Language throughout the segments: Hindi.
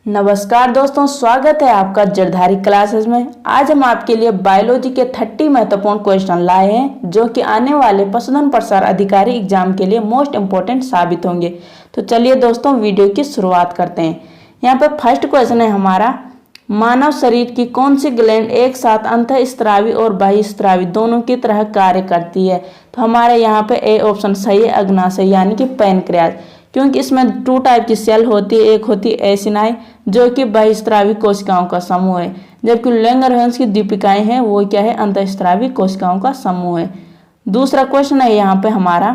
नमस्कार दोस्तों, स्वागत है आपका जड़धारी क्लासेस में। आज हम आपके लिए बायोलॉजी के 30 महत्वपूर्ण क्वेश्चन लाए हैं जो कि आने वाले पशुधन प्रसार अधिकारी एग्जाम के लिए मोस्ट इम्पोर्टेंट साबित होंगे। तो चलिए दोस्तों, वीडियो की शुरुआत करते हैं। यहाँ पे फर्स्ट क्वेश्चन है हमारा, मानव शरीर की कौन सी ग्लैंड एक साथ अंतःस्रावी और बाह्यस्रावी दोनों की तरह कार्य करती है? तो हमारे यहाँ पे ए ऑप्शन सही है, अग्नाशय यानी कि पैनक्रियाज, क्योंकि इसमें 2 टाइप की सेल होती है। एक होती है एसिनाई जो कि बाह्यस्रावी कोशिकाओं का समूह है, जबकि लैंगरहंस की दीपिकाएं हैं वो क्या है, अंतःस्रावी कोशिकाओं का समूह है। दूसरा क्वेश्चन है यहाँ पे हमारा,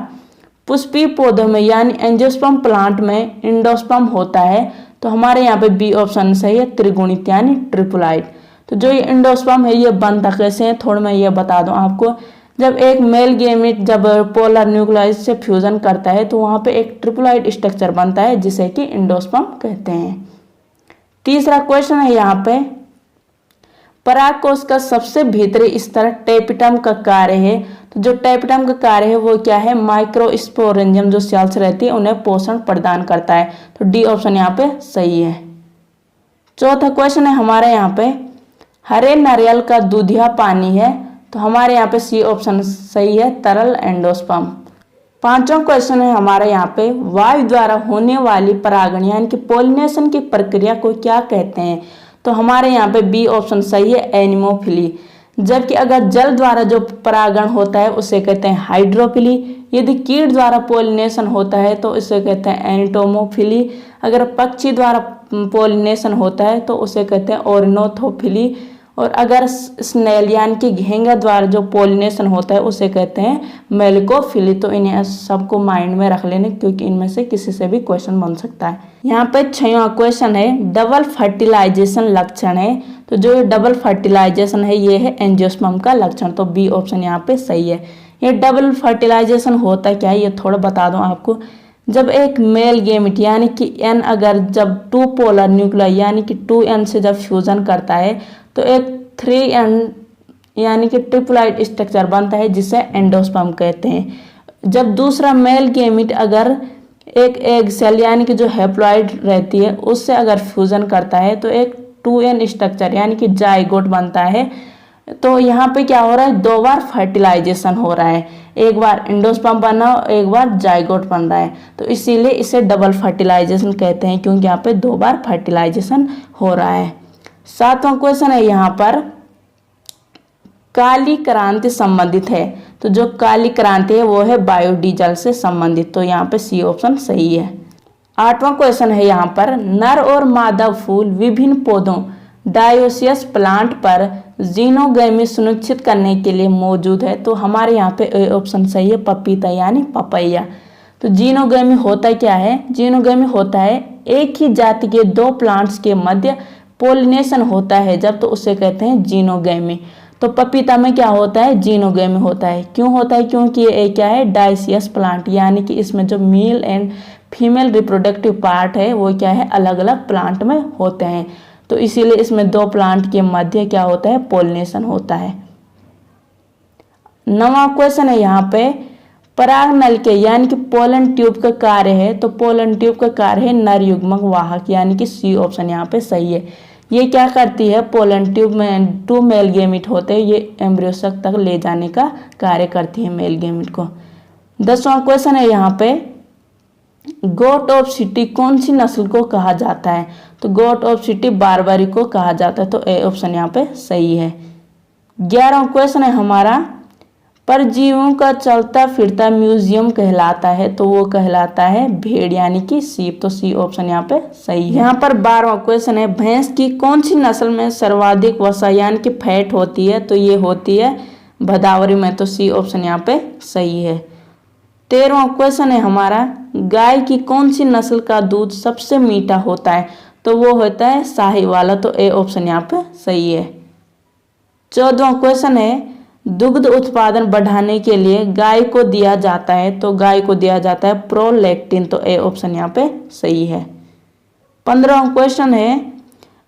पुष्पीय पौधों में यानी एंजियोस्पर्म प्लांट में इंडोस्पर्म होता है? तो हमारे यहाँ पे बी ऑप्शन सही है, त्रिगुणित यानी ट्रिप्लोइड। तो जो ये इंडोस्पर्म है ये बनता कैसे है, थोड़ा मैं ये बता दूं आपको। जब एक मेल गेमेट जब पोलर न्यूक्लियस से फ्यूजन करता है तो वहाँ पे एक ट्रिप्लोइड स्ट्रक्चर बनता है जिसे कि इंडोस्पर्म कहते हैं। तीसरा क्वेश्चन है यहाँ पे, परागकोश का सबसे भीतरी स्तर टेपिटम का कार्य है? तो जो टेपिटम का कार्य है वो क्या है, माइक्रोस्पोरेंजियम जो सेल्स रहती है उन्हें पोषण प्रदान करता है। तो डी ऑप्शन यहाँ पे सही है। चौथा क्वेश्चन है हमारे यहाँ पे, हरे नारियल का दूधिया पानी है? तो हमारे यहाँ पे सी ऑप्शन सही है, तरल एंडोस्पर्म। पांचवा क्वेश्चन है हमारे यहाँ पे, वायु द्वारा होने वाली परागण यानी कि पोलिनेशन की प्रक्रिया को क्या कहते हैं? तो हमारे यहाँ पे बी ऑप्शन सही है, एनिमोफिली। जबकि अगर जल द्वारा जो परागण होता है उसे कहते हैं हाइड्रोफिली। यदि कीट द्वारा पोलिनेशन होता है तो इसे कहते हैं एंटोमोफिली। अगर पक्षी द्वारा पोलिनेशन होता है तो उसे कहते हैं ओरिनोथोफिली। और अगर स्नेल यानी कि घेंगा द्वारा जो पोलिनेशन होता है उसे कहते हैं मेलिकोफिली। तो इन्हें सबको माइंड में रख लेने, क्योंकि इनमें से किसी से भी क्वेश्चन बन सकता है। यहाँ पे 6वां क्वेश्चन है, डबल फर्टिलाइजेशन लक्षण है? तो जो ये डबल फर्टिलाइजेशन है ये है एंजियोस्पर्म का लक्षण। तो बी ऑप्शन यहाँ पे सही है। ये डबल फर्टिलाइजेशन होता क्या है ये थोड़ा बता दूं आपको। जब एक मेल गेमेट यानी कि एन अगर जब 2 पोलर न्यूक्लियाई यानी कि 2n से जब फ्यूजन करता है तो एक 3n यानी कि ट्रिप्लोइड स्ट्रक्चर बनता है जिसे एंडोस्पर्म कहते हैं। जब दूसरा मेल गेमेट अगर एक एग सेल यानी कि जो हैप्लॉइड रहती है उससे अगर फ्यूजन करता है तो एक 2n स्ट्रक्चर यानी कि जाइगोट बनता है। तो यहाँ पे क्या हो रहा है, 2 बार फर्टिलाइजेशन हो रहा है, एक बार एंडोस्पर्म बना एक बार जाइगोट बन रहा है। तो इसीलिए इसे डबल फर्टिलाइजेशन कहते हैं, क्योंकि यहाँ पे 2 बार फर्टिलाइजेशन हो रहा है। 7वां क्वेश्चन है यहाँ पर, काली क्रांति संबंधित है? तो जो काली क्रांति है वो है बायोडीजल से संबंधित। तो यहाँ पे सी ऑप्शन सही है। 8वां क्वेश्चन है यहाँ पर, नर और मादा फूल विभिन्न पौधों डायोसियस प्लांट पर जीनोगैमी सुनिश्चित करने के लिए मौजूद है? तो हमारे यहाँ पे ए ऑप्शन सही है, पपीता यानी पपैया। तो जीनोगैमी होता क्या है, जीनोगैमी होता है एक ही जाति के 2 प्लांट्स के मध्य पोलिनेशन होता है जब, तो उसे कहते हैं जीनोगैमी। तो पपीता में क्या होता है, जीनोगैमी होता है। क्यों होता है, क्योंकि ये क्या है, डायसियस प्लांट यानी कि इसमें जो male and female reproductive part है वो क्या है, अलग अलग प्लांट में होते हैं। तो इसीलिए इसमें 2 प्लांट के मध्य क्या होता है, पोलिनेशन होता है। 9वां क्वेश्चन है यहाँ पे, परागनल के यानी कि पोलन ट्यूब का कार्य है? तो पोलन ट्यूब का कार्य है नर युग्मक वाहक, यानी कि सी ऑप्शन यहाँ पे सही है। ये क्या करती है, पोलन ट्यूब में 2 मेल गेमेट होते हैं, ये एम्ब्रियो तक ले जाने का कार्य करती है मेल गेमेट को। 10वां क्वेश्चन है यहाँ पे, गोट ऑफ सिटी कौन सी नस्ल को कहा जाता है? तो गोट ऑफ सिटी बारबरी को कहा जाता है। तो ए ऑप्शन यहाँ पे सही है। 11वां क्वेश्चन है हमारा, परजीवियों का चलता फिरता म्यूजियम कहलाता है? तो वो कहलाता है भेड़ यानी कि सीप। तो सी ऑप्शन यहाँ पे सही है। यहाँ पर 12वां क्वेश्चन है, भैंस की कौन सी नस्ल में सर्वाधिक वसा यानी कि फैट होती है? तो ये होती है भदावरी में। तो सी ऑप्शन यहाँ पे सही है। 13वां क्वेश्चन है हमारा, गाय की कौन सी नस्ल का दूध सबसे मीठा होता है? तो वो होता है साहिवाल। तो ए ऑप्शन यहाँ पे सही है। 14वां क्वेश्चन है, दुग्ध उत्पादन बढ़ाने के लिए गाय को दिया जाता है? तो गाय को दिया जाता है प्रोलैक्टिन। तो ए ऑप्शन यहाँ पे सही है। 15वां क्वेश्चन है,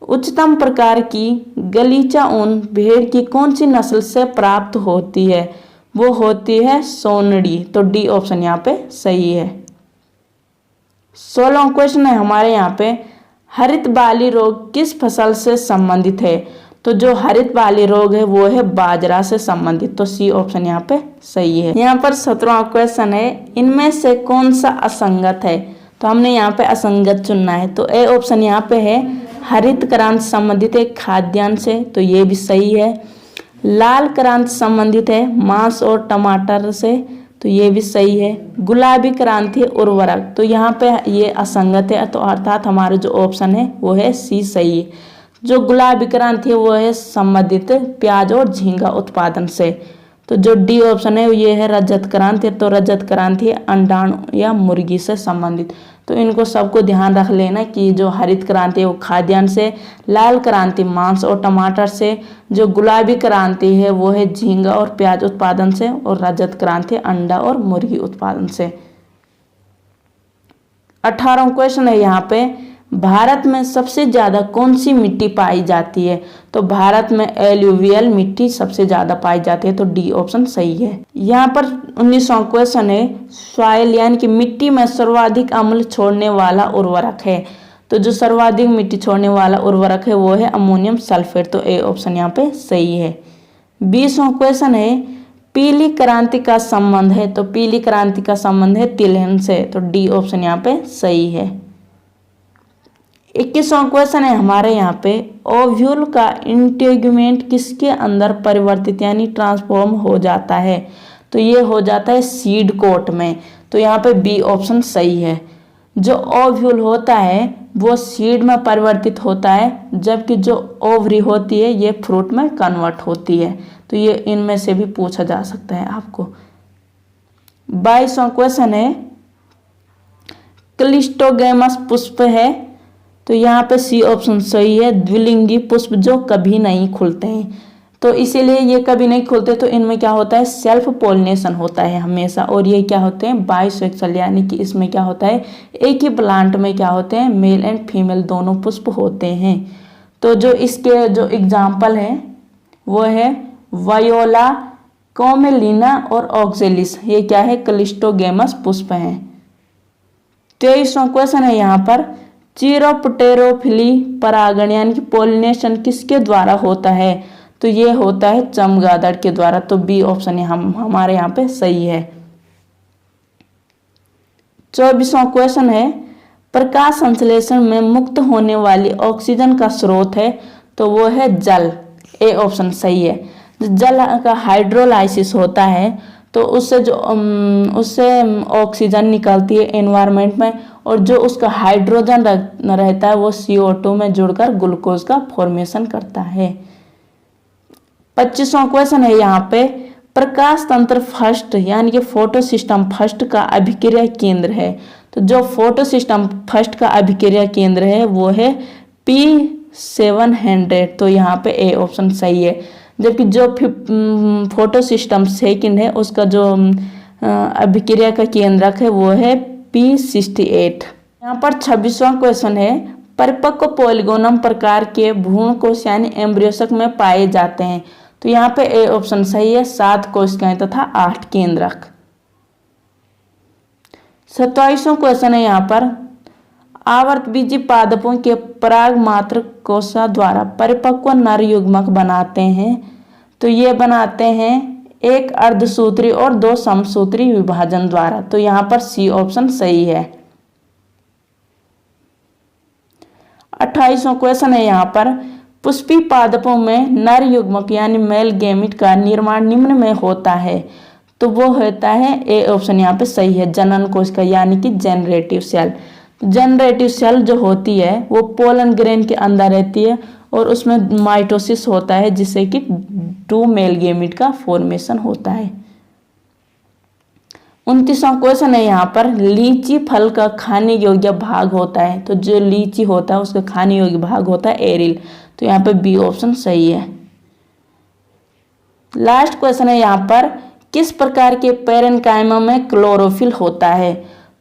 उच्चतम प्रकार की गलीचा ऊन भेड़ की कौन सी नस्ल से प्राप्त होती है? वो होती है सोनड़ी। तो डी ऑप्शन यहाँ पे सही है। 16वां क्वेश्चन है हमारे यहाँ पे, हरित बाली रोग किस फसल से संबंधित है? तो जो हरित बाली रोग है वो है बाजरा से संबंधित, तो सी ऑप्शन यहाँ पे सही है। यहाँ पर 17वां क्वेश्चन है, इनमें से कौन सा असंगत है? तो हमने यहाँ पे असंगत चुनना है, तो ए ऑप्शन यहाँ पे है हरित क्रांति संबंधित है खाद्यान्न से, तो ये भी सही है। लाल क्रांति संबंधित है मांस और टमाटर से, तो ये भी सही है। गुलाबी क्रांति है उर्वरक, तो यहाँ पे ये असंगत है, तो अर्थात हमारा जो ऑप्शन है वो है सी सही है। जो गुलाबी क्रांति है वो है संबंधित प्याज और झींगा उत्पादन से, तो जो डी ऑप्शन है ये है रजत क्रांति, तो रजत क्रांति अंडाणु या मुर्गी से संबंधित। तो इनको सबको ध्यान रख लेना कि जो हरित क्रांति है वो खाद्यान्न से, लाल क्रांति मांस और टमाटर से, जो गुलाबी क्रांति है वो है झींगा और प्याज उत्पादन से, और रजत क्रांति अंडा और मुर्गी उत्पादन से। 18वां क्वेश्चन है यहाँ पे, भारत में सबसे ज्यादा कौन सी मिट्टी पाई जाती है? तो भारत में एल्यूवियल मिट्टी सबसे ज्यादा पाई जाती है, तो डी ऑप्शन सही है। यहाँ पर 19वां क्वेश्चन है, सॉइल यानी कि मिट्टी में सर्वाधिक अम्ल छोड़ने वाला उर्वरक है, तो जो सर्वाधिक मिट्टी छोड़ने वाला उर्वरक है वो है अमोनियम सल्फेट, तो ए ऑप्शन यहाँ पे सही है। 20वां क्वेश्चन है, पीली क्रांति का संबंध है, तो पीली क्रांति का संबंध है तिलहन से, तो डी ऑप्शन यहाँ पे सही है। 21वां क्वेश्चन है हमारे यहाँ पे, ओव्यूल का इंटेगुमेंट किसके अंदर परिवर्तित यानी ट्रांसफॉर्म हो जाता है? तो ये हो जाता है सीड कोट में, तो यहाँ पे बी ऑप्शन सही है। जो ओव्यूल होता है वो सीड में परिवर्तित होता है, जबकि जो ओवरी होती है ये फ्रूट में कन्वर्ट होती है, तो ये इनमें से भी पूछा जा सकता है आपको। 22वां क्वेश्चन है, क्लिस्टोगेमस पुष्प है, तो यहाँ पे सी ऑप्शन सही है। द्विलिंगी पुष्प जो कभी नहीं खुलते हैं, तो इसीलिए ये कभी नहीं खुलते, तो इनमें क्या होता है सेल्फ पोलिनेशन होता है हमेशा, और ये क्या होते हैं बाइसेक्सुअल, यानी कि इसमें क्या होता है एक ही प्लांट में क्या होते हैं मेल एंड फीमेल दोनों पुष्प होते हैं। तो जो इसके जो एग्जाम्पल हैं वो है वायोला, कोमेलिना और ऑक्जेलिस, ये क्या है क्लिस्टोगेमस पुष्प हैं। 23वां क्वेश्चन है यहाँ पर, चिरोप्टेरोफिली परागण यानी कि पोलिनेशन किसके द्वारा होता है? तो ये होता है चमगादड़ के द्वारा, तो बी ऑप्शन हमारे यहाँ पे सही है। 24वां क्वेश्चन है, प्रकाश संश्लेषण में मुक्त होने वाली ऑक्सीजन का स्रोत है, तो वो है जल, ए ऑप्शन सही है। जल का हाइड्रोलाइसिस होता है, तो उससे ऑक्सीजन निकलती है एनवायरनमेंट में, और जो उसका हाइड्रोजन रहता है वो CO2 में जुड़कर ग्लूकोज का फॉर्मेशन करता है। 25वां क्वेश्चन है यहाँ पे, प्रकाश तंत्र फर्स्ट यानी कि फोटो सिस्टम फर्स्ट का अभिक्रिया केंद्र है, तो जो फोटो सिस्टम फर्स्ट का अभिक्रिया केंद्र है वो है P700, तो यहाँ पे ए ऑप्शन सही है। जबकि जो फोटो सिस्टम सेकंड है उसका जो अभिक्रिया का केंद्रक है वो है P68। यहाँ पर 26वां क्वेश्चन है, परिपक्व पॉलीगोनम प्रकार के भ्रूण कोश यानी एम्ब्रियोसक में पाए जाते हैं, तो यहाँ पे ए ऑप्शन सही है 7 कोशिकाएं तथा 8 केंद्रक। 27वां क्वेश्चन है यहाँ पर, आवर्तबीजी पादपों के पराग मात्र कोशिका द्वारा परिपक्व नर युग्मक बनाते हैं, तो ये बनाते हैं एक अर्धसूत्री और 2 समसूत्री विभाजन द्वारा, तो यहाँ पर सी ऑप्शन सही है। 28वां क्वेश्चन है यहाँ पर, पुष्पी पादपों में नर युग्मक यानी मेल गैमीट का निर्माण निम्न में होता है, तो वो होता है ए ऑप्शन यहाँ पे सही है जनन कोशिका यानी कि जेनरेटिव सेल। जेनरेटिव सेल जो होती है वो पोलन ग्रेन के अंदर रहती है, और उसमें माइटोसिस होता है जिससे कि 2 मेल गैमीट का फॉर्मेशन होता है। 29वां क्वेश्चन है यहाँ पर, लीची फल का खाने योग्य भाग होता है, तो जो लीची होता है उसका खाने योग्य भाग होता है एरिल, तो यहाँ पे बी ऑप्शन सही है। लास्ट क्वेश्चन है यहाँ पर, किस प्रकार के पैरेन्काइमा में क्लोरोफिल होता है,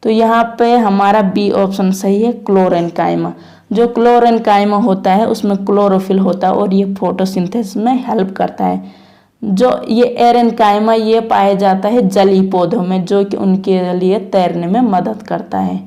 तो यहाँ पे हमारा बी ऑप्शन सही है क्लोरेन्काइमा। जो क्लोरेन्काइमा होता है उसमें क्लोरोफिल होता है और ये फोटोसिंथेसिस में हेल्प करता है। जो ये एरेन्काइमा ये पाया जाता है जलीय पौधों में, जो कि उनके लिए तैरने में मदद करता है।